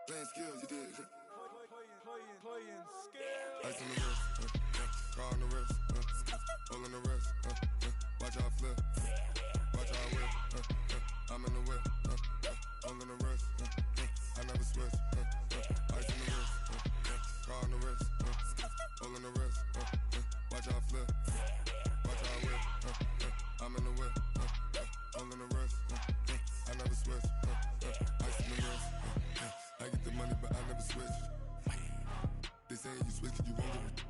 Playing skills, you did. Playing skills. Ice on the wrist, car on the wrist, hole in the wrist, watch how I flip, watch how I whip, I'm in the whip, hole in the wrist, I never switch, ice on the wrist, car on the wrist, hole in the wrist, watch how I flip, watch how I whip, I'm in the whip, hole in the wrist, I never switch, ice on the wrist, I get the money but I never switch. They saying you switch, you won't get it.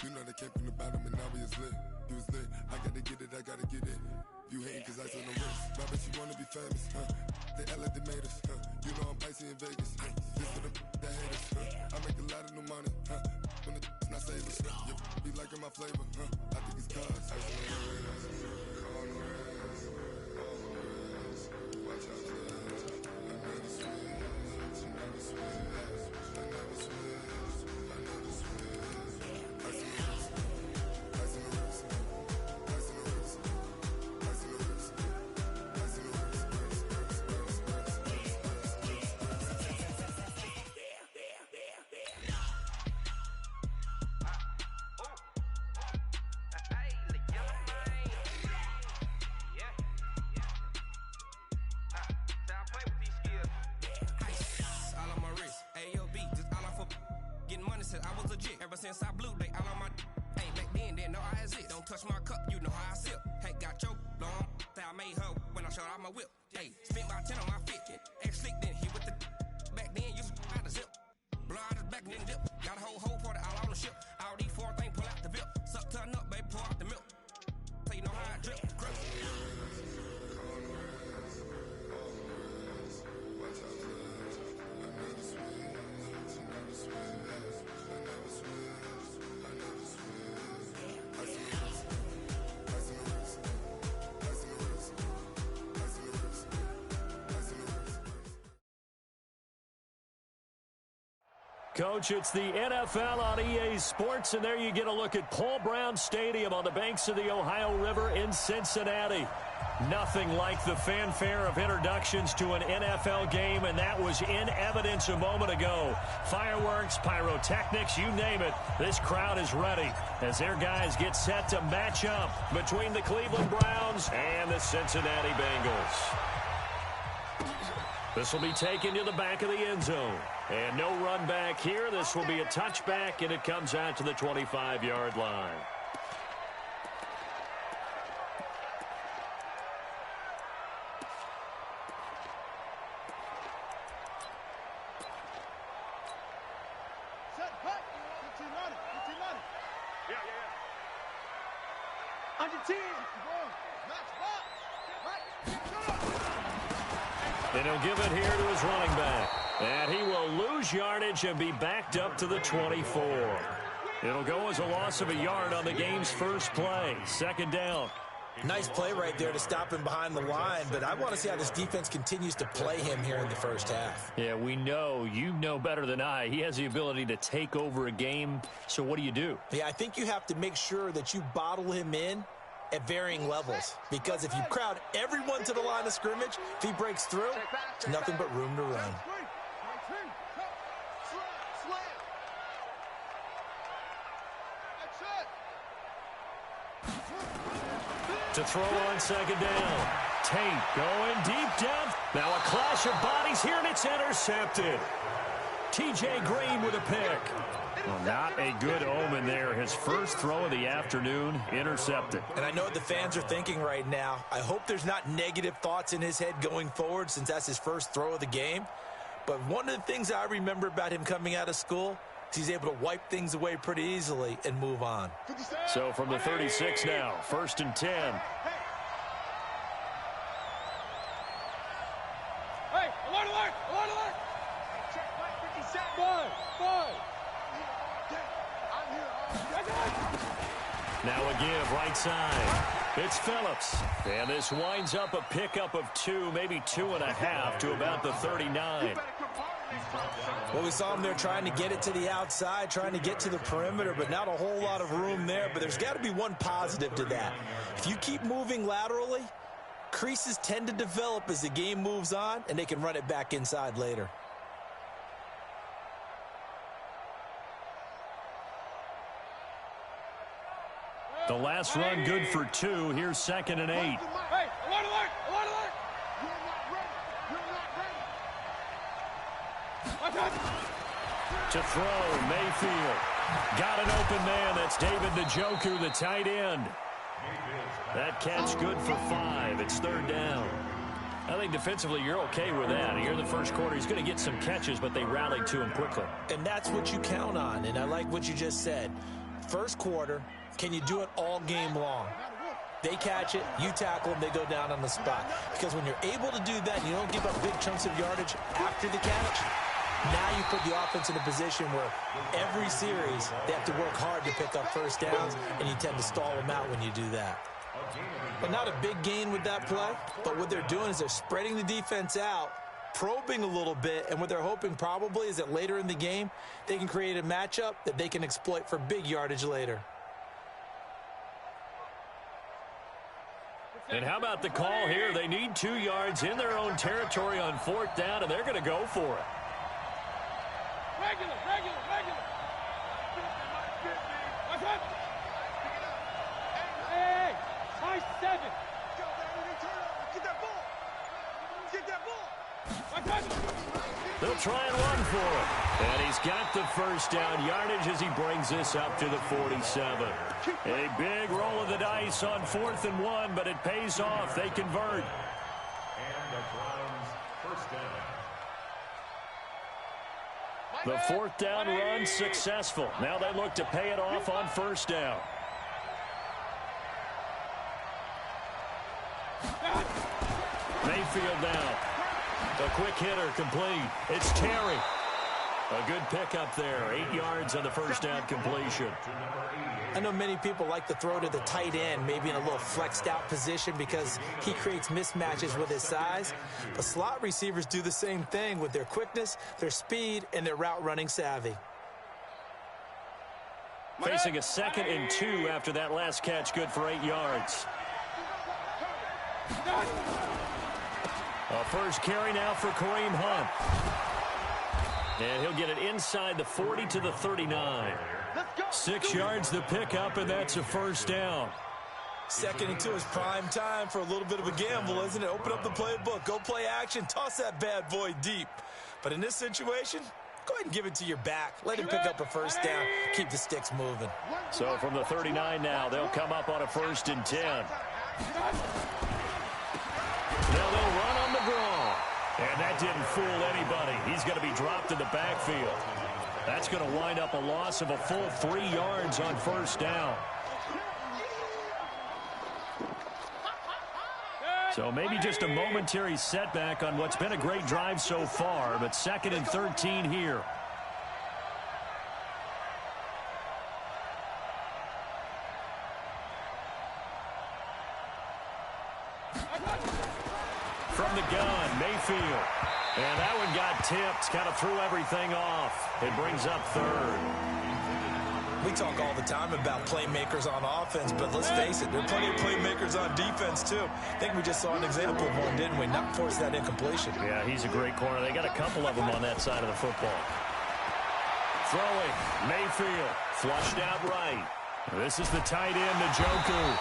You know they came from the bottom and now we is lit. You was lit, I gotta get it, I gotta get it. You hating cause ice on the wrist. I bet you wanna be famous, They act like they made us, You know I'm icy in Vegas, This for the that hate us, I make a lot of new money, When the not savers, You be liking my flavor, I think it's cause ice on the wrist, on the wrist, on the wrist. Watch out, I never switch, I never switch. Ever since I blew, they all on my hey, back then, didn't know I exist. Don't touch my cup, you know how I sip. Hey, got your long, that I made her when I showed out my whip. Hey, spent about 10 on my fit. Ex-slick, then hit with the back then, used to out the zip. Blow out his back, then dip. Got a whole party all on the ship. All these four things, pull out the whip. Suck, turn up, baby, pour out the milk. So you know how I drip. Coach, it's the NFL on EA Sports, and there you get a look at Paul Brown Stadium on the banks of the Ohio River in Cincinnati. Nothing like the fanfare of introductions to an NFL game, and that was in evidence a moment ago. Fireworks, pyrotechnics, you name it, this crowd is ready as their guys get set to match up between the Cleveland Browns and the Cincinnati Bengals. This will be taken to the back of the end zone. And no run back here. This will be a touchback, and it comes out to the 25-yard line. And he'll give it here to his running back. And he will lose yardage and be backed up to the 24. It'll go as a loss of a yard on the game's first play. Second down. Nice play right there to stop him behind the line, but I want to see how this defense continues to play him here in the first half. Yeah, we know. You know better than I. He has the ability to take over a game, so what do? Yeah, I think you have to make sure that you bottle him in at varying levels, because if you crowd everyone to the line of scrimmage, if he breaks through, it's nothing but room to run. To throw on second down. Tate going deep down. Now a clash of bodies here, and it's intercepted. T.J. Green with a pick. Well, not a good omen there. His first throw of the afternoon, intercepted. And I know what the fans are thinking right now. I hope there's not negative thoughts in his head going forward, since that's his first throw of the game. But one of the things I remember about him coming out of school is he's able to wipe things away pretty easily and move on. So from the 36 now, 1st and 10. Hey, alert, alert, alert, alert. Five. Now a give right side. It's Phillips. And this winds up a pickup of 2, maybe 2.5 to about the 39. Well, we saw him there trying to get it to the outside, trying to get to the perimeter, but not a whole lot of room there. But there's got to be one positive to that. If you keep moving laterally, creases tend to develop as the game moves on, and they can run it back inside later. The last run good for 2. Here's 2nd and 8. Hey, alert, alert, alert, alert. To throw, Mayfield. Got an open man. That's David Njoku, the tight end. That catch good for 5. It's 3rd down. I think defensively you're okay with that. Here in the first quarter, he's going to get some catches, but they rallied to him quickly. And that's what you count on, and I like what you just said. First quarter, can you do it all game long? They catch it, you tackle them, they go down on the spot. Because when you're able to do that, and you don't give up big chunks of yardage after the catch, now you put the offense in a position where every series they have to work hard to pick up first downs, and you tend to stall them out when you do that. But not a big gain with that play, but what they're doing is they're spreading the defense out, probing a little bit, and what they're hoping probably is that later in the game, they can create a matchup that they can exploit for big yardage later. And how about the call here? They need 2 yards in their own territory on 4th down, and they're going to go for it. Regular. Hey, high 7. Get that ball. They'll try and run for it. And he's got the first down yardage as he brings this up to the 47. A big roll of the dice on 4th and 1, but it pays off. They convert. And the Browns first down. The 4th down run successful. Now they look to pay it off on 1st down. Mayfield down. A quick hitter complete. It's Terry. A good pickup there. 8 yards on the first down completion. I know many people like to throw to the tight end, maybe in a little flexed out position because he creates mismatches with his size. But slot receivers do the same thing with their quickness, their speed, and their route running savvy. Facing a 2nd and 2 after that last catch, good for 8 yards. A first carry now for Kareem Hunt. And he'll get it inside the 40 to the 39. 6 yards the pickup, and that's a first down. 2nd and 2 is prime time for a little bit of a gamble, isn't it? Open up the playbook, go play action, toss that bad boy deep. But in this situation, go ahead and give it to your back. Let him pick up a first down, keep the sticks moving. So from the 39 now, they'll come up on a 1st and 10. Now they'll run on the draw. And that didn't fool anybody. He's going to be dropped in the backfield. That's going to wind up a loss of a full 3 yards on 1st down. So maybe just a momentary setback on what's been a great drive so far, but 2nd and 13 here. From the gun, Mayfield. And that one got tipped, kind of threw everything off. It brings up 3rd. We talk all the time about playmakers on offense, but let's face it, there are plenty of playmakers on defense, too. I think we just saw an example of one, didn't we? Not force that incompletion. Yeah, he's a great corner. They got a couple of them on that side of the football. Throwing, Mayfield, flushed out right. This is the tight end, Njoku.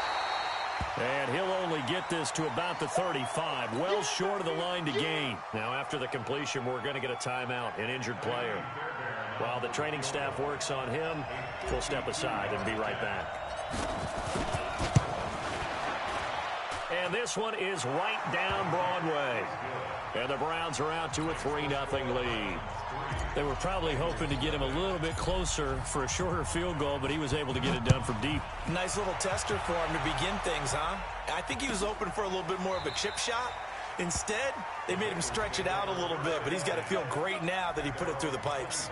And he'll only get this to about the 35, well short of the line to gain. Now, after the completion, we're going to get a timeout, an injured player. While the training staff works on him, we'll step aside and be right back. And this one is right down Broadway. And the Browns are out to a 3-0 lead. They were probably hoping to get him a little bit closer for a shorter field goal, but he was able to get it done from deep. Nice little tester for him to begin things, huh? I think he was open for a little bit more of a chip shot. Instead, they made him stretch it out a little bit, but he's got to feel great now that he put it through the pipes.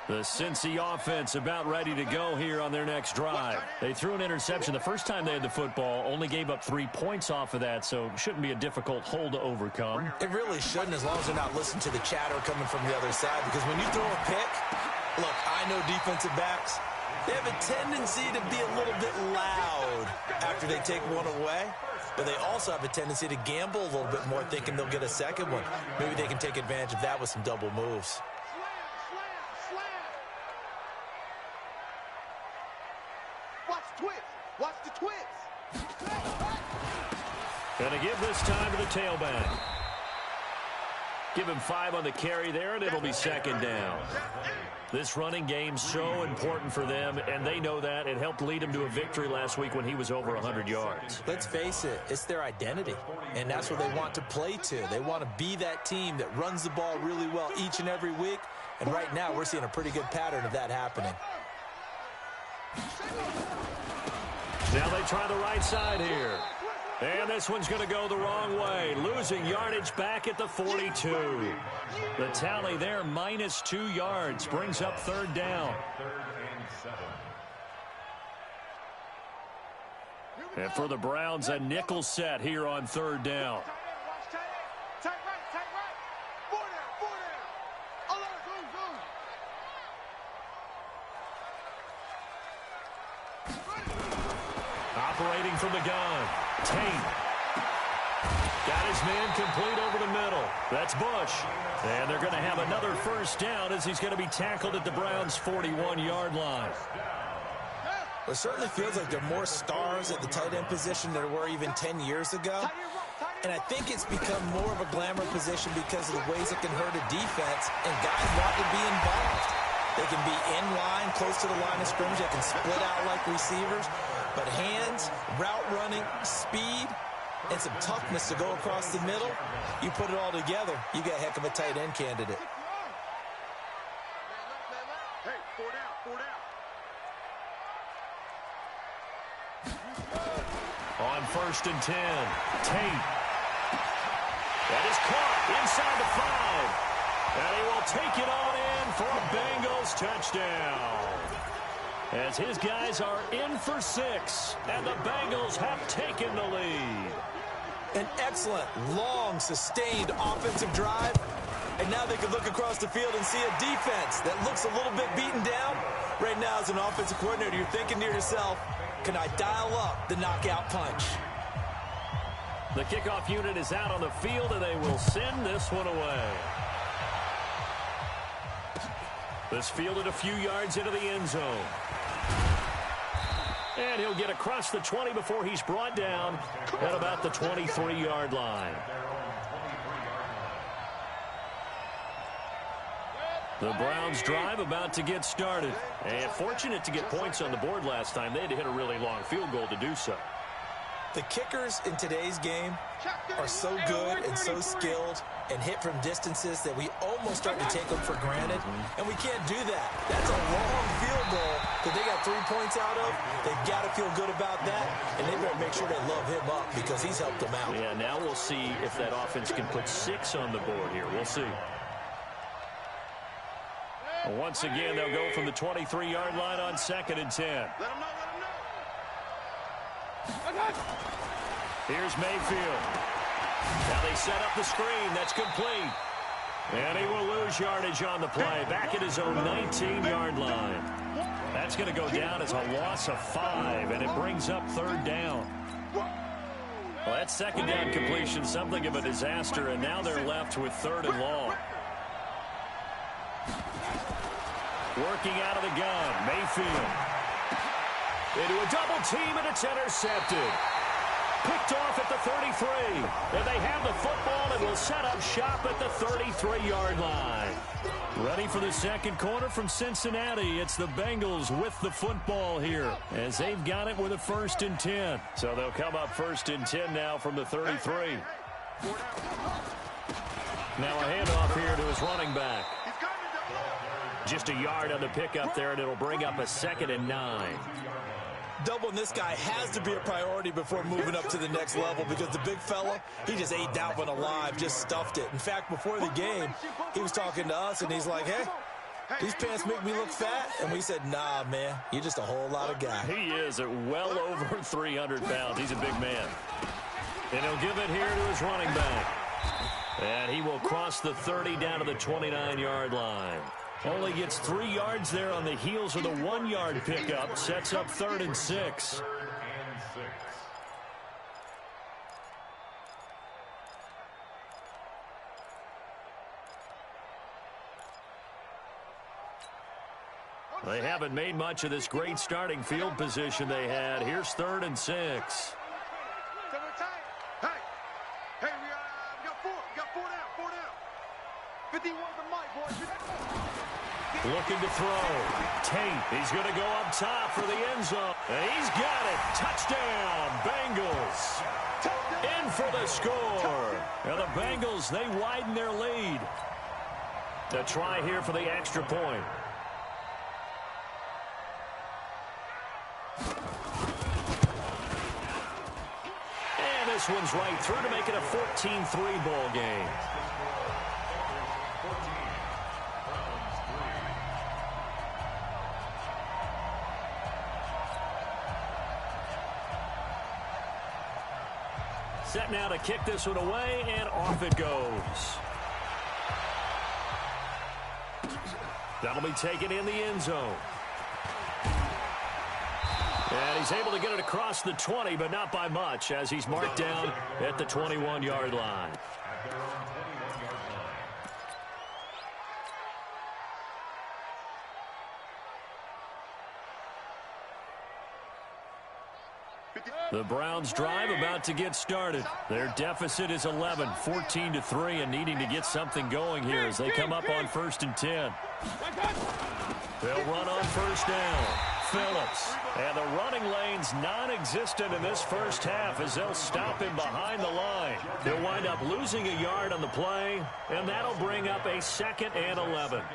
The Cincy offense about ready to go here on their next drive. They threw an interception the first time they had the football, only gave up 3 points off of that, so shouldn't be a difficult hole to overcome. It really shouldn't, as long as they're not listening to the chatter coming from the other side, because when you throw a pick, look, I know defensive backs, they have a tendency to be a little bit loud after they take one away. but they also have a tendency to gamble a little bit more, thinking they'll get a second one. Maybe they can take advantage of that with some double moves. Watch the twist. Watch the twist. Going to give this time to the tailback. Give him 5 on the carry there, and it'll be second down. This running game's so important for them, and they know that. It helped lead him to a victory last week when he was over 100 yards. Let's face it, it's their identity, and that's what they want to play to. They want to be that team that runs the ball really well each and every week, and right now we're seeing a pretty good pattern of that happening. Now they try the right side here. And this one's going to go the wrong way. Losing yardage back at the 42. The tally there, minus 2 yards. Brings up third down. And for the Browns, a nickel set here on third down. Operating from the gun. Tate. Got his man complete over the middle. That's Bush. And they're going to have another first down as he's going to be tackled at the Browns' 41-yard line. It certainly feels like there are more stars at the tight end position than there were even 10 years ago. And I think it's become more of a glamour position because of the ways it can hurt a defense, and guys want to be involved. They can be in line, close to the line of scrimmage. They can split out like receivers. But hands, route running, speed, and some toughness to go across the middle, you put it all together, you got a heck of a tight end candidate. Hey, 4 down, 4 down. On first and 10, Tate. That is caught inside the 5. And he will take it on in for a Bengals touchdown. As his guys are in for 6, and the Bengals have taken the lead. An excellent, long, sustained offensive drive. And now they can look across the field and see a defense that looks a little bit beaten down. Right now, as an offensive coordinator, you're thinking to yourself, can I dial up the knockout punch? The kickoff unit is out on the field, and they will send this one away. This fielded a few yards into the end zone. And he'll get across the 20 before he's brought down at about the 23-yard line. The Browns drive about to get started. And fortunate to get points on the board last time. They had to hit a really long field goal to do so. The kickers in today's game are so good and so skilled and hit from distances that we almost start to take them for granted, and we can't do that. That's a long field goal that they got 3 points out of. They've got to feel good about that, and they better make sure they love him up because he's helped them out. Yeah, now we'll see if that offense can put 6 on the board here. We'll see. Once again, they'll go from the 23-yard line on second and 10. Let him know, Here's Mayfield. Now they set up the screen. That's complete. And he will lose yardage on the play. Back at his own 19-yard line. That's going to go down as a loss of 5, and it brings up third down. Well, that second down completion, something of a disaster, and now they're left with third and long. Working out of the gun, Mayfield. Into a double team, and it's intercepted. Picked off at the 33. And they have the football and will set up shop at the 33-yard line. Ready for the second quarter from Cincinnati. It's the Bengals with the football here as they've got it with a first and 10. So they'll come up first and 10 now from the 33. Now a handoff here to his running back. Just a yard on the pickup there, and it'll bring up a second and 9. Doubling this guy has to be a priority before moving up to the next level because the big fella, he just ate that one alive, just stuffed it. In fact, before the game, he was talking to us, and he's like, hey, these pants make me look fat. And we said, nah, man, you're just a whole lot of guy. He is at well over 300 pounds. He's a big man. And he'll give it here to his running back. And he will cross the 30 down to the 29-yard line. Only gets 3 yards there on the heels of the 1-yard pickup. Sets up third and 6. They haven't made much of this great starting field position they had. Here's 3rd and 6. Hey, we got 4 down, 4 down. 51 for Mike, boys. Looking to throw. Tate, he's going to go up top for the end zone. And he's got it. Touchdown, Bengals. In for the score. And the Bengals, they widen their lead. The try here for the extra point. And this one's right through to make it a 14-3 ball game. Set now to kick this one away, and off it goes. That'll be taken in the end zone. And he's able to get it across the 20, but not by much, as he's marked down at the 21-yard line. The Browns drive about to get started. Their deficit is 11, 14-3, and needing to get something going here as they come up on 1st and 10. They'll run on 1st down. Phillips. And the running lane's non-existent in this first half as they'll stop him behind the line. He'll wind up losing a yard on the play, and that'll bring up a 2nd and 11. At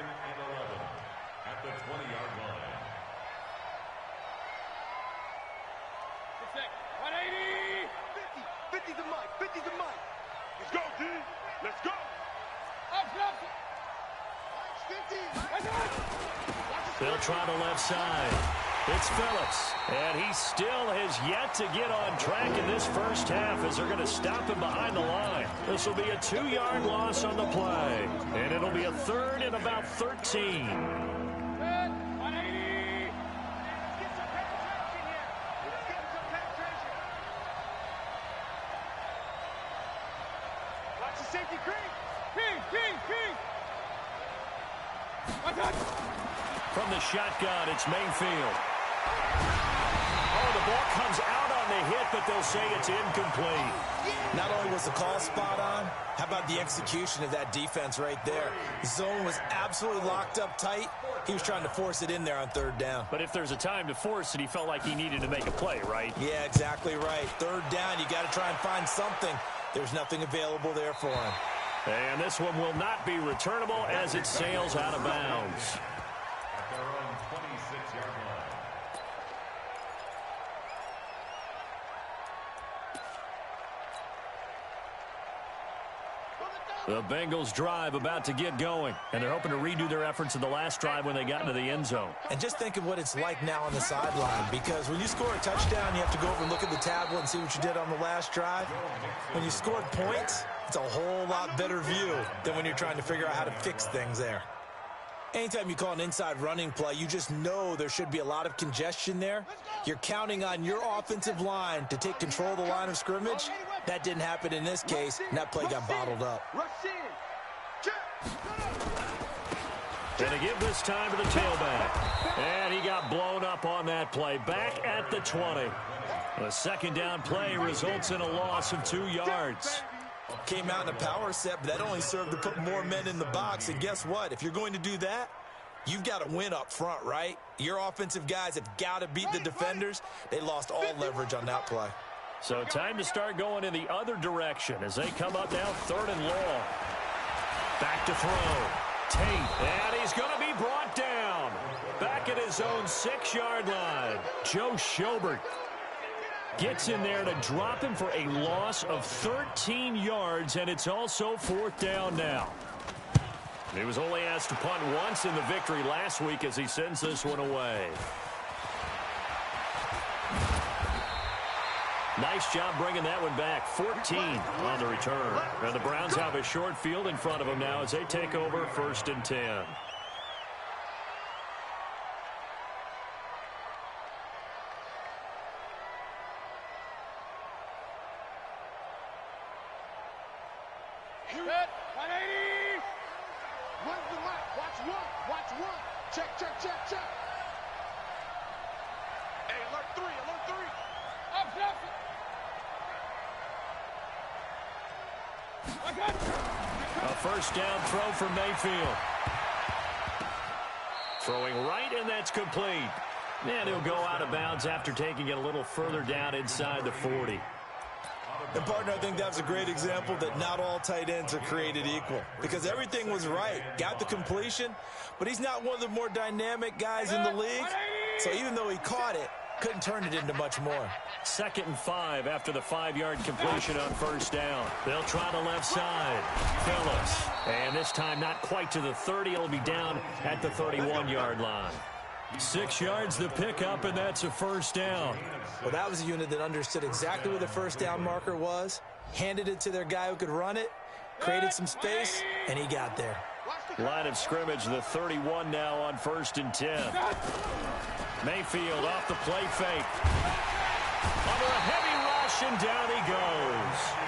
the 20-yard line. 180! 50 to Mike, 50 to Mike. Let's go, D. Let's go. They'll try the left side. It's Phillips, and he still has yet to get on track in this first half as they're going to stop him behind the line. This will be a 2-yard loss on the play, and it'll be a 3rd and about 13. 180! Watch the safety creep. King! One touch! From the shotgun, it's Mayfield. Oh, the ball comes out on the hit, but they'll say it's incomplete. Not only was the call spot on, how about the execution of that defense right there? The zone was absolutely locked up tight. He was trying to force it in there on 3rd down. But if there's a time to force it, he felt like he needed to make a play, right? Yeah, exactly right. 3rd down, you got to try and find something. There's nothing available there for him. And this one will not be returnable as it sails out of bounds. At their own 26-yard line. The Bengals drive about to get going, and they're hoping to redo their efforts in the last drive when they got into the end zone. And just think of what it's like now on the sideline, because when you score a touchdown, you have to go over and look at the tablet and see what you did on the last drive. When you scored points, it's a whole lot better view than when you're trying to figure out how to fix things there. Anytime you call an inside running play, you just know there should be a lot of congestion there. You're counting on your offensive line to take control of the line of scrimmage. That didn't happen in this case, and that play got bottled up. And to give this time to the tailback. And he got blown up on that play. Back at the 20. The 2nd down play results in a loss of 2 yards. Came out in a power set, but that only served to put more men in the box. And guess what? If you're going to do that, you've got to win up front, right? Your offensive guys have got to beat the defenders. They lost all leverage on that play. So time to start going in the other direction as they come up now 3rd and long. Back to throw. Tate, and he's going to be brought down. Back at his own 6-yard line. Joe Schobert gets in there to drop him for a loss of 13 yards, and it's also 4th down now. He was only asked to punt once in the victory last week as he sends this one away. Nice job bringing that one back. 14 on the return. And the Browns have a short field in front of them now as they take over 1st and 10. Set, 180! Where's the mic? Watch one. Check. three. Alert three. A first down throw for Mayfield. Throwing right, and that's complete. And he'll go out of bounds after taking it a little further down inside the 40. And, partner, I think that was a great example that not all tight ends are created equal, because everything was right. Got the completion, but he's not one of the more dynamic guys in the league. So even though he caught it, couldn't turn it into much more. 2nd and 5 after the 5-yard completion on first down. They'll try the left side. Phillips. And this time not quite to the 30. It'll be down at the 31-yard line. 6 yards the pickup, and that's a first down. Well, that was a unit that understood exactly where the first down marker was, handed it to their guy who could run it, created some space, and he got there. Line of scrimmage, the 31 now on 1st and 10. Mayfield off the play fake. Under a heavy rush, and down he goes.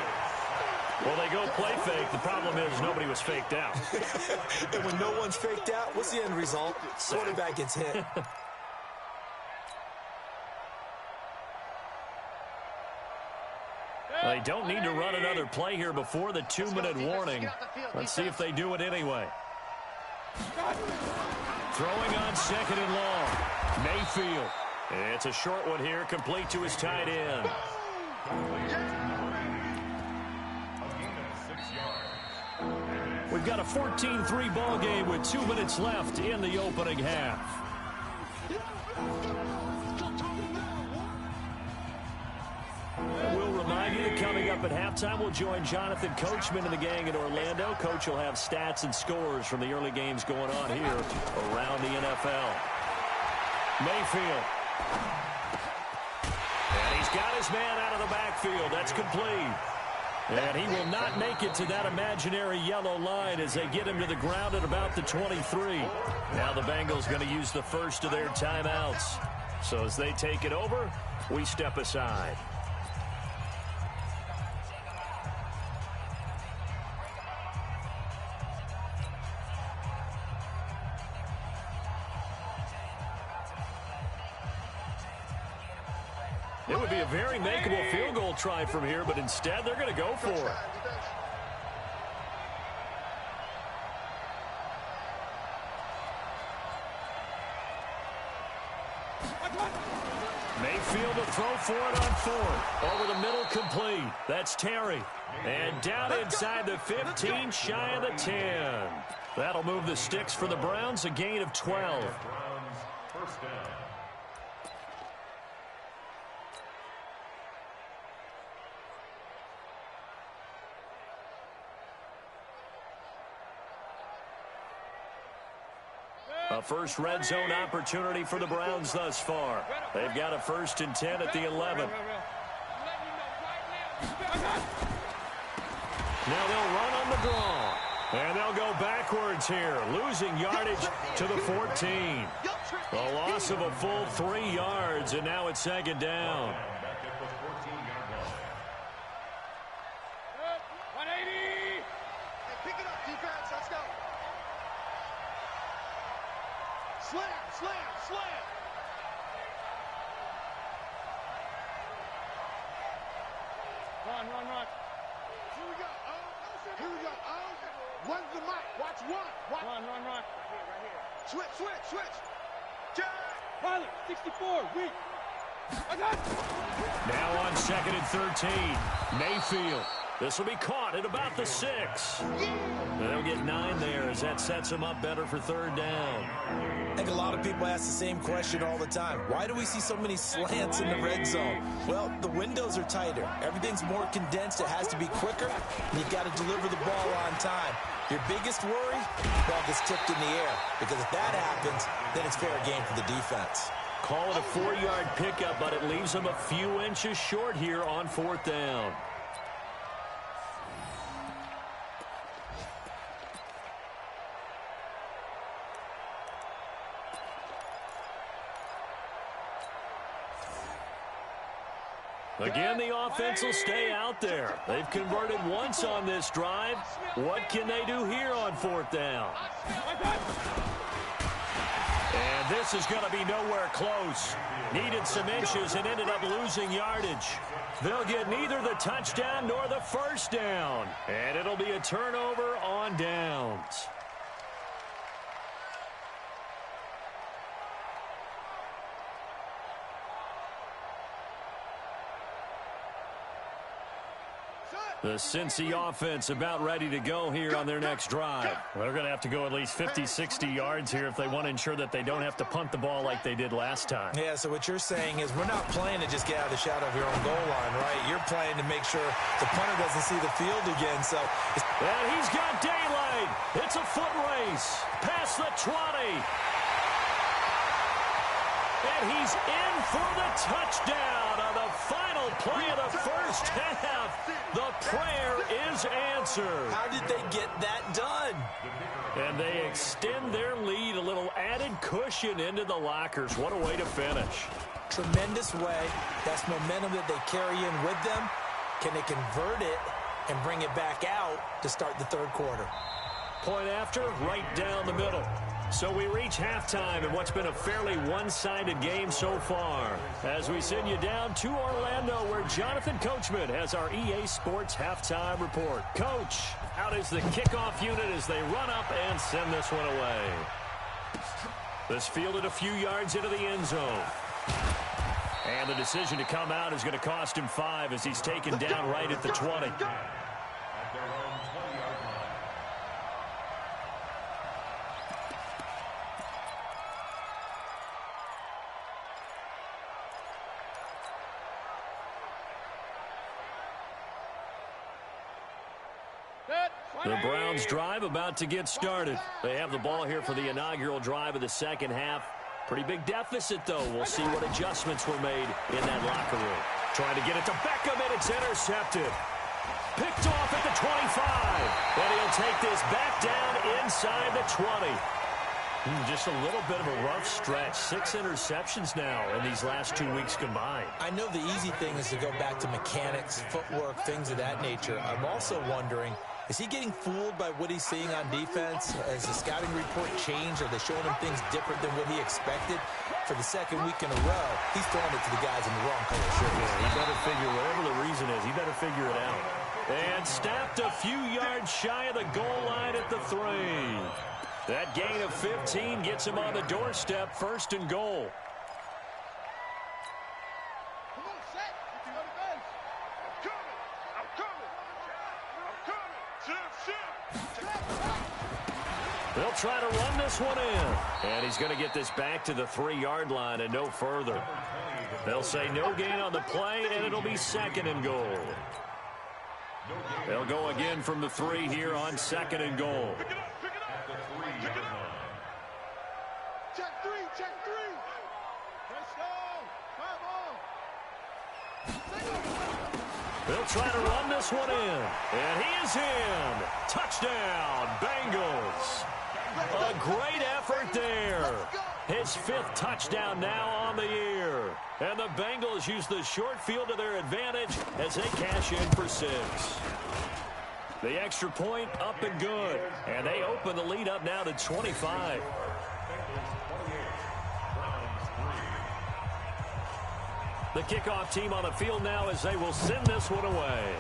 Well, they go play fake. The problem is nobody was faked out. And when no one's faked out, what's the end result? Quarterback gets hit. They don't need to run another play here before the 2-minute warning. Let's see if they do it anyway. Throwing on 2nd and long. Mayfield. It's a short one here, complete to his tight end. We've got a 14-3 ball game with 2 minutes left in the opening half. We'll remind you that coming up at halftime, we'll join Jonathan Coachman and the gang in Orlando. Coach will have stats and scores from the early games going on here around the NFL. Mayfield. And he's got his man out of the backfield. That's complete. And he will not make it to that imaginary yellow line as they get him to the ground at about the 23. Now the Bengals going to use the first of their timeouts. So as they take it over, we step aside. It would be a very makeable field goal try from here, but instead they're going to go for it. Mayfield to throw for it on 4th. Over the middle, complete. That's Terry. And down inside the 15, shy of the 10. That'll move the sticks for the Browns, a gain of 12. First down. A first red zone opportunity for the Browns thus far. They've got a 1st and 10 at the 11. Now they'll run on the draw. And they'll go backwards here, losing yardage to the 14. A loss of a full 3 yards, and now it's 2nd down. Back at the 14-yard line. 180. Hey, pick it up, defense. Let's go. Slam, slam, slam. Run. Here we go. Oh, here we go. Oh, one's the mic. Watch one. Watch. Run. Right here. Switch. Jack. Pilot, 64, weak. Now on 2nd and 13. Mayfield. This will be caught at about the 6. They'll get 9 there as that sets them up better for 3rd down. I think a lot of people ask the same question all the time. Why do we see so many slants in the red zone? Well, the windows are tighter. Everything's more condensed. It has to be quicker. And you've got to deliver the ball on time. Your biggest worry? Ball gets tipped in the air. Because if that happens, then it's fair game for the defense. Call it a 4-yard pickup, but it leaves them a few inches short here on 4th down. Again, the offense will stay out there. They've converted once on this drive. What can they do here on 4th down? And this is going to be nowhere close. Needed some inches and ended up losing yardage. They'll get neither the touchdown nor the first down. And it'll be a turnover on downs. The Cincy offense about ready to go here on their next drive. Well, they're going to have to go at least 50, 60 yards here if they want to ensure that they don't have to punt the ball like they did last time. Yeah, so what you're saying is we're not playing to just get out of the shadow of your own goal line, right? You're playing to make sure the punter doesn't see the field again. So, and he's got daylight. It's a foot race past the 20. And he's in for the touchdown on the final play of the first half. The prayer is answered. How did they get that done? And they extend their lead, a little added cushion into the lockers. What a way to finish. Tremendous way. That's momentum that they carry in with them. Can they convert it and bring it back out to start the third quarter? Point after, right down the middle. So we reach halftime in what's been a fairly one-sided game so far. As we send you down to Orlando, where Jonathan Coachman has our EA Sports halftime report. Coach, out is the kickoff unit as they run up and send this one away. This fielded a few yards into the end zone. And the decision to come out is going to cost him 5 as he's taken down right at the 20. The Browns drive about to get started. They have the ball here for the inaugural drive of the second half. Pretty big deficit, though. We'll see what adjustments were made in that locker room. Trying to get it to Beckham, and it's intercepted. Picked off at the 25. And he'll take this back down inside the 20. Just a little bit of a rough stretch. 6 interceptions now in these last 2 weeks combined. I know the easy thing is to go back to mechanics, footwork, things of that nature. I'm also wondering, is he getting fooled by what he's seeing on defense? Has the scouting report changed? Are they showing him things different than what he expected? For the second week in a row, he's throwing it to the guys in the wrong color shirt. Yeah, he better figure, whatever the reason is, he better figure it out. And snapped a few yards shy of the goal line at the 3. That gain of 15 gets him on the doorstep, 1st and goal. They'll try to run this one in. And he's going to get this back to the 3-yard line and no further. They'll say no gain on the play, and it'll be 2nd and goal. They'll go again from the 3 here on 2nd and goal. Check 3, check 3. Press down. They'll try to run this one in. And he is in. Touchdown, Bengals. A great effort there. His 5th touchdown now on the year. And the Bengals use the short field to their advantage as they cash in for 6. The extra point up and good. And they open the lead up now to 25. The kickoff team on the field now as they will send this one away.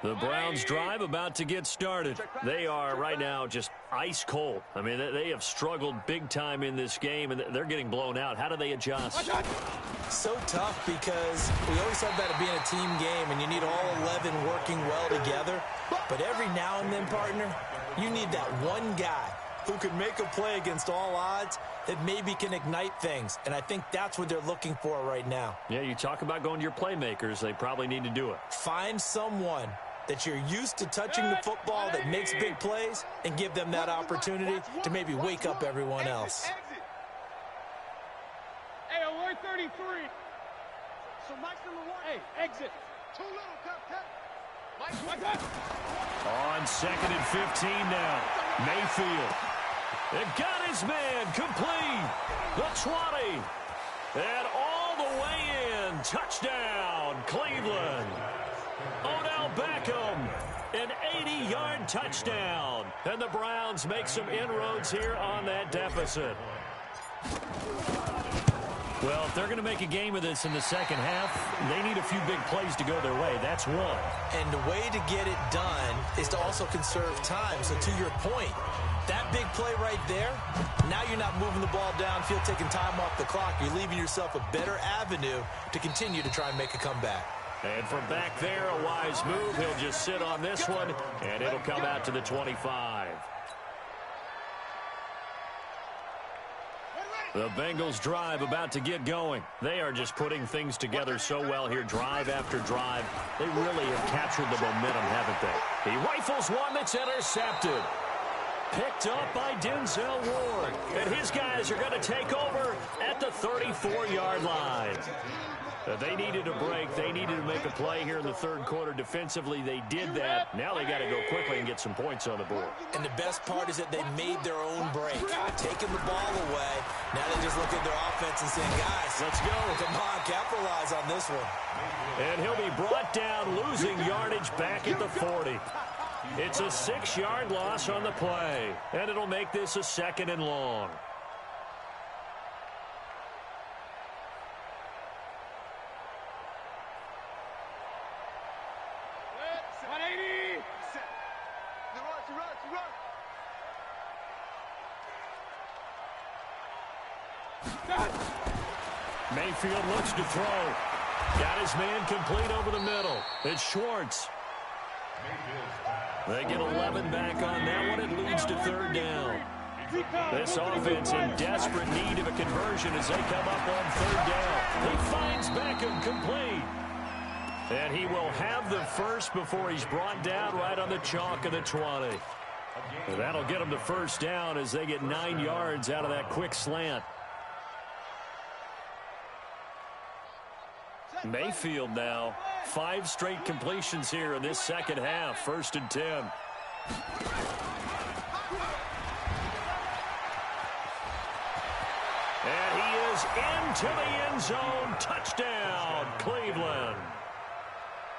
The Browns drive about to get started. They are right now just ice cold. I mean, they have struggled big time in this game, and they're getting blown out. How do they adjust? So tough because we always talk about it being a team game, and you need all 11 working well together. But every now and then, partner, you need that one guy who can make a play against all odds that maybe can ignite things. And I think that's what they're looking for right now. Yeah, you talk about going to your playmakers. They probably need to do it. Find someone that you're used to touching the football that makes big plays and give them that opportunity to maybe wake up everyone else. Hey, alert 33. So Mike number 1. Hey, exit. Too little, Cupcake. On 2nd and 15 now. Mayfield. It got his man complete. The 20. And all the way in. Touchdown, Cleveland. Odell Beckham. An 80-yard touchdown. And the Browns make some inroads here on that deficit. Well, if they're going to make a game of this in the second half, they need a few big plays to go their way. That's one. And the way to get it done is to also conserve time. So to your point, that big play right there, now you're not moving the ball downfield, taking time off the clock. You're leaving yourself a better avenue to continue to try and make a comeback. And from back there, a wise move. He'll just sit on this one, and it'll come out to the 25. The Bengals drive about to get going. They are just putting things together so well here, drive after drive. They really have captured the momentum, haven't they? He rifles one that's intercepted. Picked up by Denzel Ward. And his guys are going to take over at the 34-yard line. They needed a break. They needed to make a play here in the third quarter. Defensively, they did that. Now they got to go quickly and get some points on the board. And the best part is that they made their own break. Taking the ball away. Now they just look at their offense and saying, guys, let's go. Come on, capitalize on this one. And he'll be brought down, losing yardage back at the 40. It's a 6-yard loss on the play. And it'll make this a 2nd and long. Mayfield looks to throw. Got his man complete over the middle. It's Schwartz. They get 11 back on that one. It leads to 3rd down. This offense in desperate need of a conversion as they come up on 3rd down. He finds Beckham complete. And he will have the first before he's brought down right on the chalk of the 20. And that'll get them the 1st down as they get 9 yards out of that quick slant. Mayfield now, 5 straight completions here in this second half. 1st and 10. And he is into the end zone. Touchdown, Cleveland.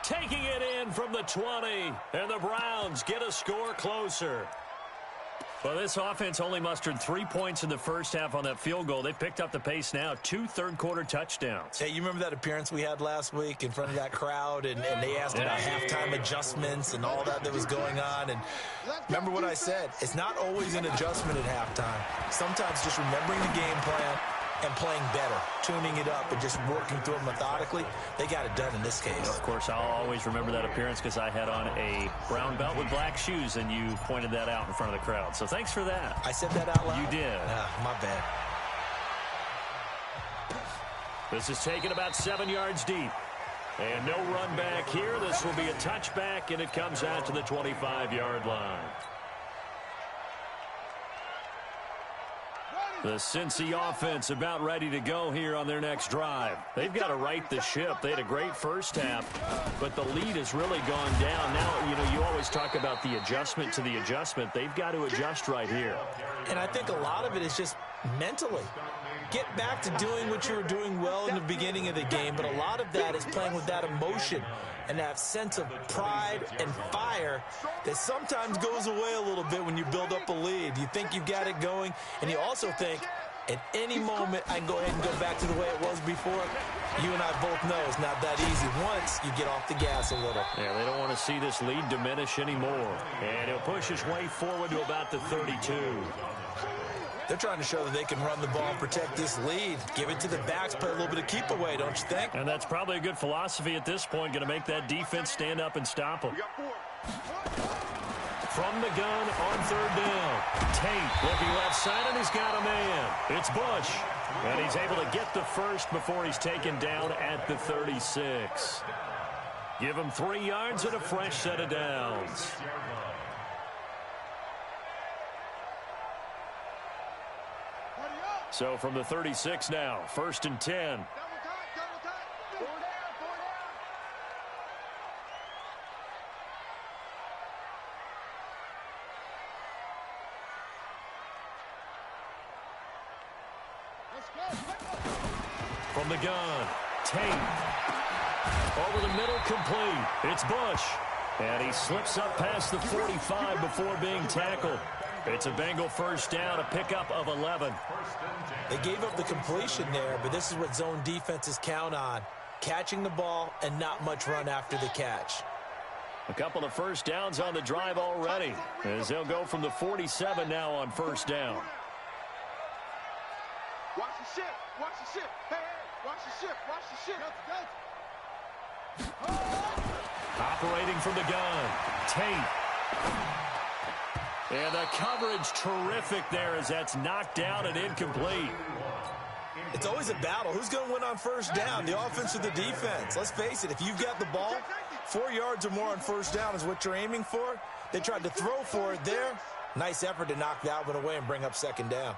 Taking it in from the 20, and the Browns get a score closer. Well, this offense only mustered 3 points in the first half on that field goal. They picked up the pace now, 2 third-quarter touchdowns. Hey, you remember that appearance we had last week in front of that crowd, and they asked about halftime adjustments and all that was going on. And remember what I said, it's not always an adjustment at halftime. Sometimes just remembering the game plan and playing better, tuning it up, and just working through it methodically. They got it done in this case. Of course, I'll always remember that appearance because I had on a brown belt with black shoes, and you pointed that out in front of the crowd. So thanks for that. I said that out loud? You did. My bad. This is taken about 7 yards deep. And no run back here. This will be a touchback, and it comes out to the 25-yard line. The Cincy offense about ready to go here on their next drive. They've got to right the ship. They had a great first half, but the lead has really gone down. Now, you always talk about the adjustment to the adjustment. They've got to adjust right here. And I think a lot of it is just mentally. Get back to doing what you were doing well in the beginning of the game, but a lot of that is playing with that emotion and that sense of pride and fire that sometimes goes away a little bit when you build up a lead. You think you've got it going, and you also think at any moment I can go ahead and go back to the way it was before. You and I both know it's not that easy once you get off the gas a little. Yeah, they don't want to see this lead diminish anymore. And he'll push his way forward to about the 32. They're trying to show that they can run the ball and protect this lead. Give it to the backs, play a little bit of keep away, don't you think? And that's probably a good philosophy at this point, going to make that defense stand up and stop them. From the gun on 3rd down. Tate looking left side, and he's got a man. It's Bush. And he's able to get the first before he's taken down at the 36. Give him 3 yards and a fresh set of downs. So from the 36 now, 1st and 10. From the gun, Tate. Over the middle, complete. It's Bush. And he slips up past the 45 before being tackled. It's a Bengal first down, a pickup of 11. They gave up the completion there, but this is what zone defenses count on. Catching the ball and not much run after the catch. A couple of first downs on the drive already, as they'll go from the 47 now on first down. Watch the shift. Watch the shift. Hey, watch the shift. Watch the shift. Operating from the gun, Tate. And the coverage terrific there as that's knocked down and incomplete. It's always a battle. Who's going to win on first down, the offense or the defense? Let's face it, if you've got the ball, 4 yards or more on first down is what you're aiming for. They tried to throw for it there. Nice effort to knock that one away and bring up second down.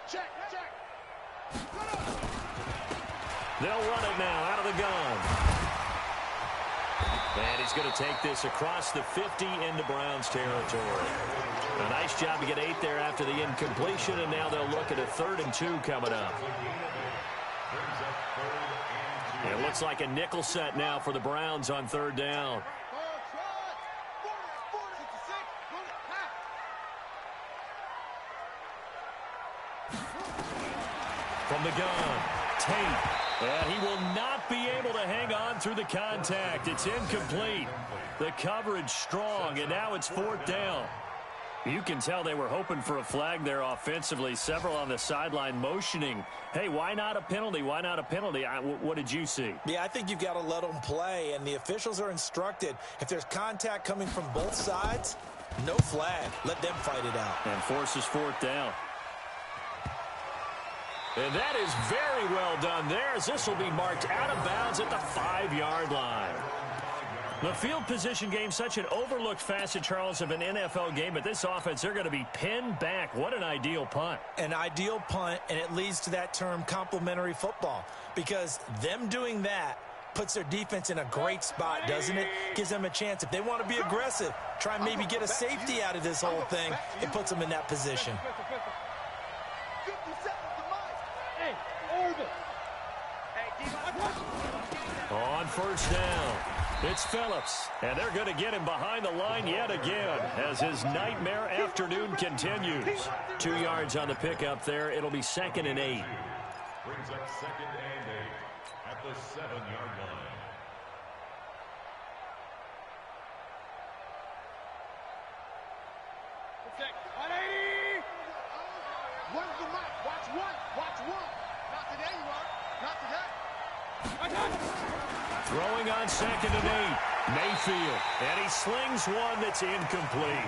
Check. They'll run it now out of the gun. And he's going to take this across the 50 into Browns territory. A nice job to get 8 there after the incompletion, and now they'll look at a 3rd and 2 coming up. It looks like a nickel set now for the Browns on 3rd down. From the gun, Tate. And he will not be able to hang on through the contact. It's incomplete. The coverage strong, and now it's 4th down. You can tell they were hoping for a flag there offensively. Several on the sideline motioning, hey, why not a penalty? Why not a penalty? What did you see? Yeah, I think you've got to let them play, and the officials are instructed. If there's contact coming from both sides, no flag. Let them fight it out. And forces 4th down. And that is very well done there, as this will be marked out of bounds at the 5-yard line. The field position game, such an overlooked facet, Charles, of an NFL game, but this offense, they're going to be pinned back. What an ideal punt. An ideal punt, and it leads to that term complementary football, because them doing that puts their defense in a great spot, doesn't it? Gives them a chance. If they want to be aggressive, try and maybe get a safety out of this whole thing, it puts them in that position. On first down, it's Phillips, and they're going to get him behind the line yet again as his nightmare afternoon continues. 2 yards on the pickup there. It'll be 2nd and 8. Brings up 2nd and 8 at the 7-yard line. Check. 180. One's the mic. Watch one. Watch one. Not today, you are. Not today. Throwing on 2nd and 8. Mayfield. And he slings one that's incomplete.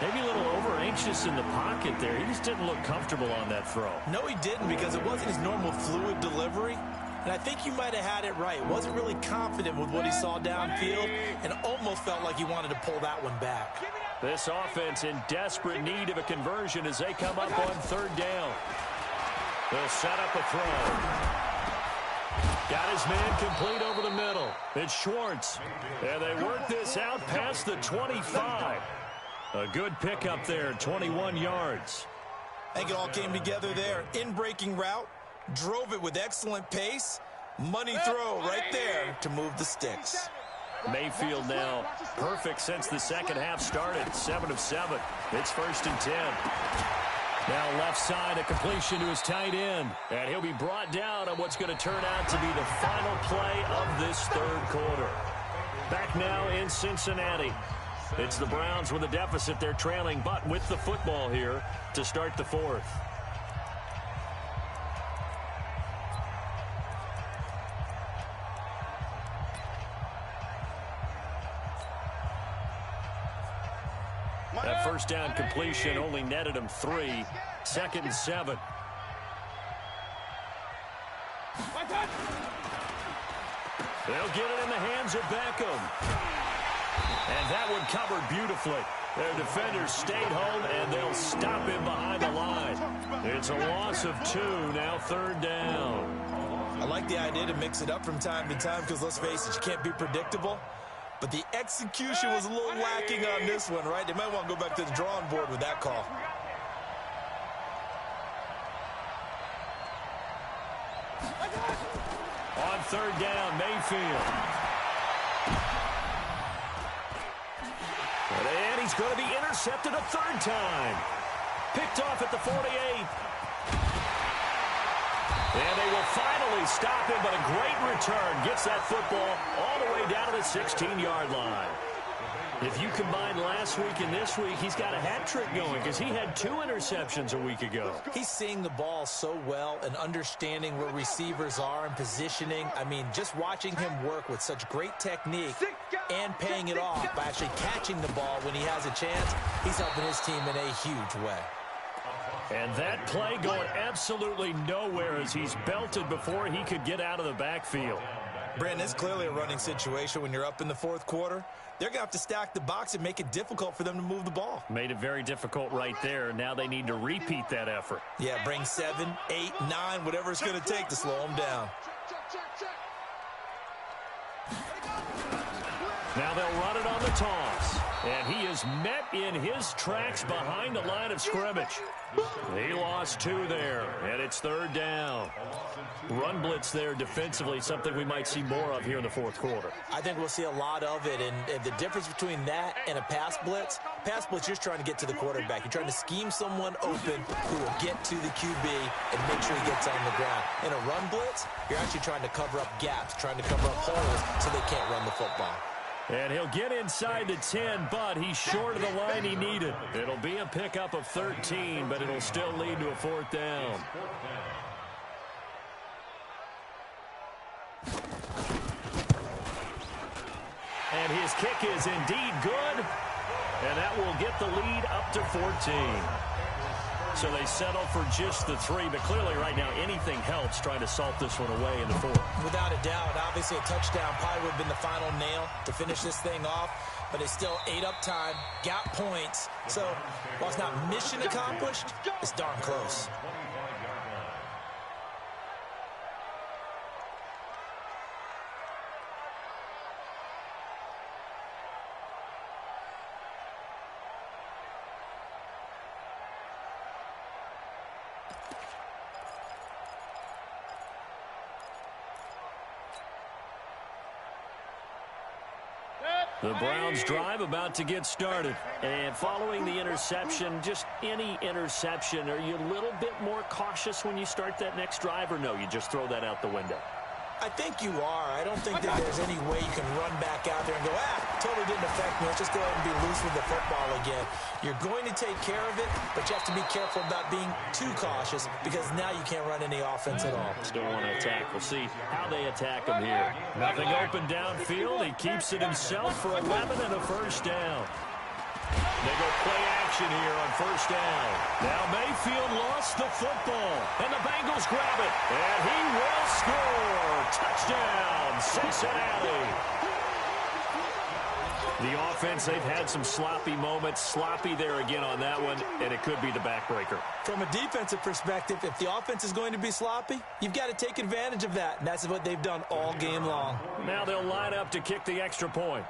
Maybe a little over-anxious in the pocket there. He just didn't look comfortable on that throw. No, he didn't, because it wasn't his normal fluid delivery. And I think you might have had it right. Wasn't really confident with what he saw downfield and almost felt like he wanted to pull that one back. This offense in desperate need of a conversion as they come up on 3rd down. They'll set up a throw. Got his man complete over the middle. It's Schwartz. And they work this out past the 25. A good pickup there, 21 yards. I think it all came together there. In-breaking route, drove it with excellent pace. Money throw right there to move the sticks. Mayfield now perfect since the second half started. 7 of 7. It's 1st and 10. Now left side, a completion to his tight end. And he'll be brought down on what's going to turn out to be the final play of this 3rd quarter. Back now in Cincinnati. It's the Browns with a deficit. They're trailing, but with the football here to start the 4th. That first down completion only netted him 3. 2nd and 7. They'll get it in the hands of Beckham. And that one covered beautifully. Their defenders stayed home, and they'll stop him behind the line. It's a loss of 2, now 3rd down. I like the idea to mix it up from time to time because, let's face it, you can't be predictable. but the execution was a little lacking on this one, right? They might want to go back to the drawing board with that call. On third down, Mayfield. And he's going to be intercepted a third time. Picked off at the 48. And they will finally stop him, but a great return. Gets that football all the way down to the 16-yard line. If you combine last week and this week, he's got a hat trick going because he had 2 interceptions a week ago. He's seeing the ball so well and understanding where receivers are and positioning. I mean, just watching him work with such great technique and paying it off by actually catching the ball when he has a chance, he's helping his team in a huge way. And that play going absolutely nowhere as he's belted before he could get out of the backfield. Brandon, it's clearly a running situation when you're up in the fourth quarter. They're going to have to stack the box and make it difficult for them to move the ball. Made it very difficult right there. Now they need to repeat that effort. Yeah, bring 7, 8, 9, whatever it's going to take to slow them down. Now they'll run it on the toss. And he is met in his tracks behind the line of scrimmage. He lost 2 there, and it's third down. Run blitz there defensively, something we might see more of here in the fourth quarter. I think we'll see a lot of it, and the difference between that and a pass blitz, you're just trying to get to the quarterback. You're trying to scheme someone open who will get to the QB and make sure he gets on the ground. In a run blitz, you're actually trying to cover up gaps, trying to cover up holes so they can't run the football. And he'll get inside the 10, but he's short of the line he needed. It'll be a pickup of 13, but it'll still lead to a fourth down. And his kick is indeed good, and that will get the lead up to 14. So they settle for just the 3, but clearly right now anything helps trying to salt this one away in the 4th. Without a doubt, obviously a touchdown probably would have been the final nail to finish this thing off, but it's still ate up time, got points. So while it's not mission accomplished, it's darn close. The Browns drive about to get started. And following the interception, just any interception, are you a little bit more cautious when you start that next drive, or no, you just throw that out the window? I think you are. I don't think that there's any way you can run back out there and go, totally didn't affect me. Let's just go ahead and be loose with the football again. You're going to take care of it, but you have to be careful about being too cautious because now you can't run any offense at all. Still want to attack. We'll see how they attack him here. Nothing open downfield. He keeps it himself for 11 and a first down. They go play action here on first down. Now Mayfield lost the football, and the Bengals grab it, and he will score. Touchdown, Cincinnati. The offense, they've had some sloppy moments. Sloppy there again on that one, and it could be the backbreaker. From a defensive perspective, if the offense is going to be sloppy, you've got to take advantage of that, and that's what they've done all game long. Now they'll line up to kick the extra point.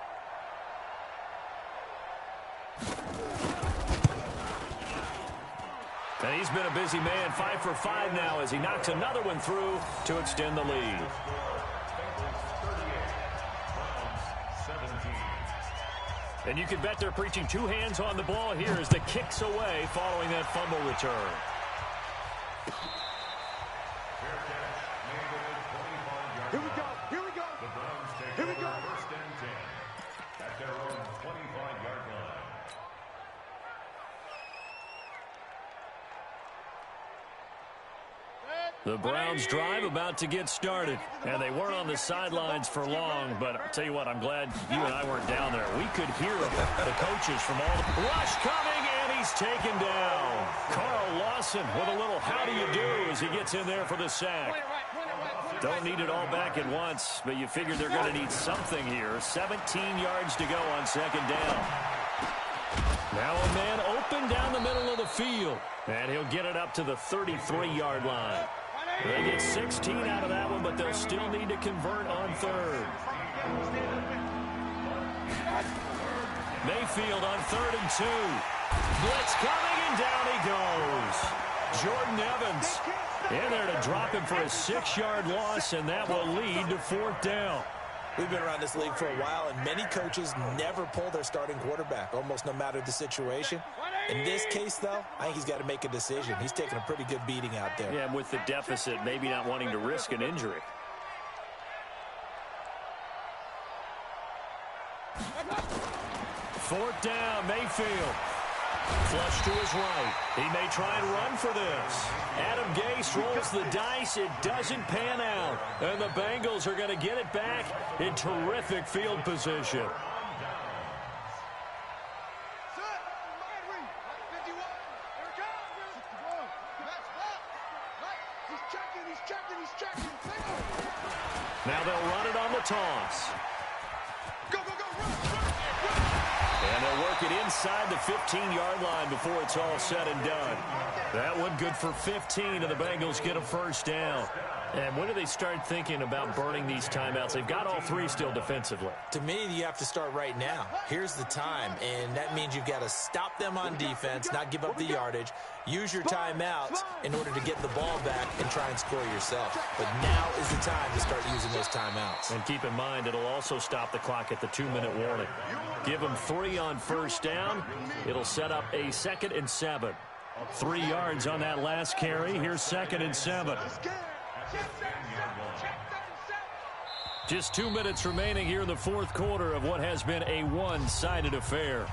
And he's been a busy man, 5 for 5 now as he knocks another one through to extend the lead. And you can bet they're preaching 2 hands on the ball here as the kick's away following that fumble return. Here we go. Here we go. Here we go. First and 10 at their own 25-yard line. The Browns drive about to get started. And they weren't on the sidelines for long, but I'll tell you what, I'm glad you and I weren't down there. We could hear the coaches from all the rush coming, and he's taken down. Carl Lawson with a little how do you do as he gets in there for the sack. Don't need it all back at once, but you figure they're going to need something here. 17 yards to go on second down. Now a man open down the middle of the field, and he'll get it up to the 33-yard line. They get 16 out of that one, but they'll still need to convert on third. Mayfield on 3rd and 2. Blitz coming, and down he goes. Jordan Evans in there to drop him for a 6-yard loss, and that will lead to 4th down. We've been around this league for a while, and many coaches never pull their starting quarterback, almost no matter the situation. In this case, though, I think he's got to make a decision. He's taking a pretty good beating out there. Yeah, and with the deficit, maybe not wanting to risk an injury. Fourth down, Mayfield. Flush to his right. He may try and run for this. Adam Gase rolls the dice. It doesn't pan out. And the Bengals are going to get it back in terrific field position. Now they'll run it on the toss. And they'll work it inside the 15-yard line before it's all said and done. That one good for 15, and the Bengals get a first down. And when do they start thinking about burning these timeouts? They've got all 3 still defensively. To me, you have to start right now. Here's the time, and that means you've got to stop them on defense, not give up the yardage, use your timeouts in order to get the ball back and try and score yourself. But now is the time to start using those timeouts. And keep in mind, it'll also stop the clock at the 2-minute warning. Give them 3 on first down. It'll set up a 2nd and 7. 3 yards on that last carry. Here's 2nd and 7. Just 2 minutes remaining here in the 4th quarter of what has been a one-sided affair.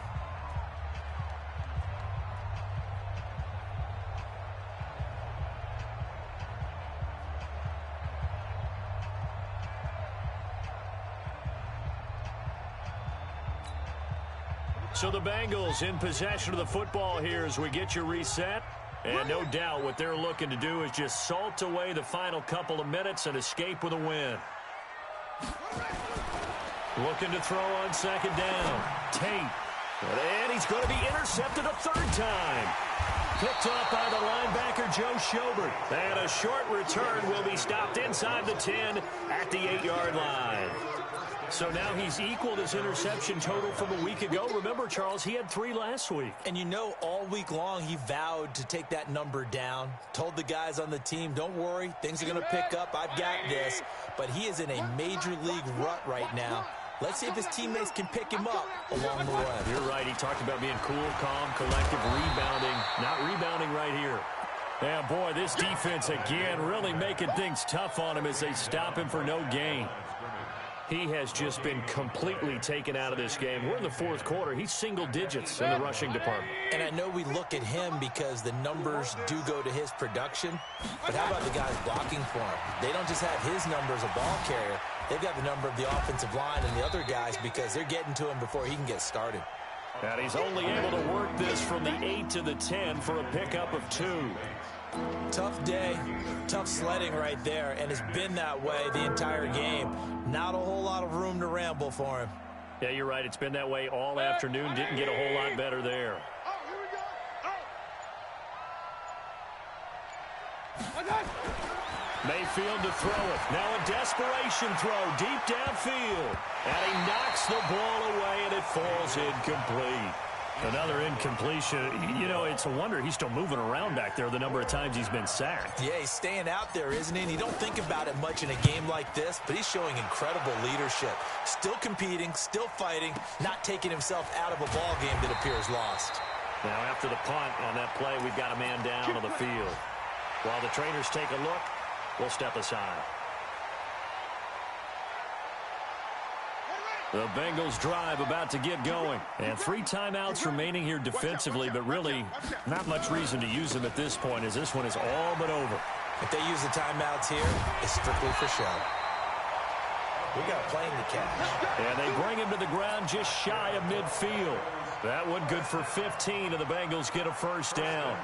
So the Bengals in possession of the football here as we get you reset. And no doubt what they're looking to do is just salt away the final couple of minutes and escape with a win. Looking to throw on 2nd down. Tate. And he's going to be intercepted a 3rd time. Picked off by the linebacker, Joe Schobert. And a short return will be stopped inside the 10 at the 8-yard line. So now he's equaled his interception total from a week ago. Remember, Charles, he had 3 last week. And you know, all week long he vowed to take that number down. Told the guys on the team, don't worry, things are going to pick up. I've got this. But he is in a major league rut right now. Let's see if his teammates can pick him up along the way. You're right. He talked about being cool, calm, collective, rebounding. Not rebounding right here. Yeah, boy, this defense again really making things tough on him as they stop him for no gain. He has just been completely taken out of this game. We're in the 4th quarter. He's single digits in the rushing department. And I know we look at him because the numbers do go to his production. But how about the guys blocking for him? They don't just have his number as a ball carrier. They've got the number of the offensive line and the other guys because they're getting to him before he can get started. And he's only able to work this from the 8 to the 10 for a pickup of 2. Tough day, tough sledding right there, and it's been that way the entire game. Not a whole lot of room to ramble for him. Yeah, you're right. It's been that way all afternoon. Didn't get a whole lot better there. Mayfield to throw it. Now a desperation throw deep downfield. And he knocks the ball away, and it falls incomplete. Another incompletion. You know, it's a wonder he's still moving around back there the number of times he's been sacked. Yeah, he's staying out there, isn't he? And you don't think about it much in a game like this, but he's showing incredible leadership. Still competing, still fighting, not taking himself out of a ball game that appears lost. Now after the punt on that play, we've got a man down on the field. While the trainers take a look, we'll step aside. The Bengals drive about to get going. And 3 timeouts remaining here defensively, but really not much reason to use them at this point as this one is all but over. If they use the timeouts here, it's strictly for show. We got a plane to catch. And they bring him to the ground just shy of midfield. That one good for 15, and the Bengals get a first down.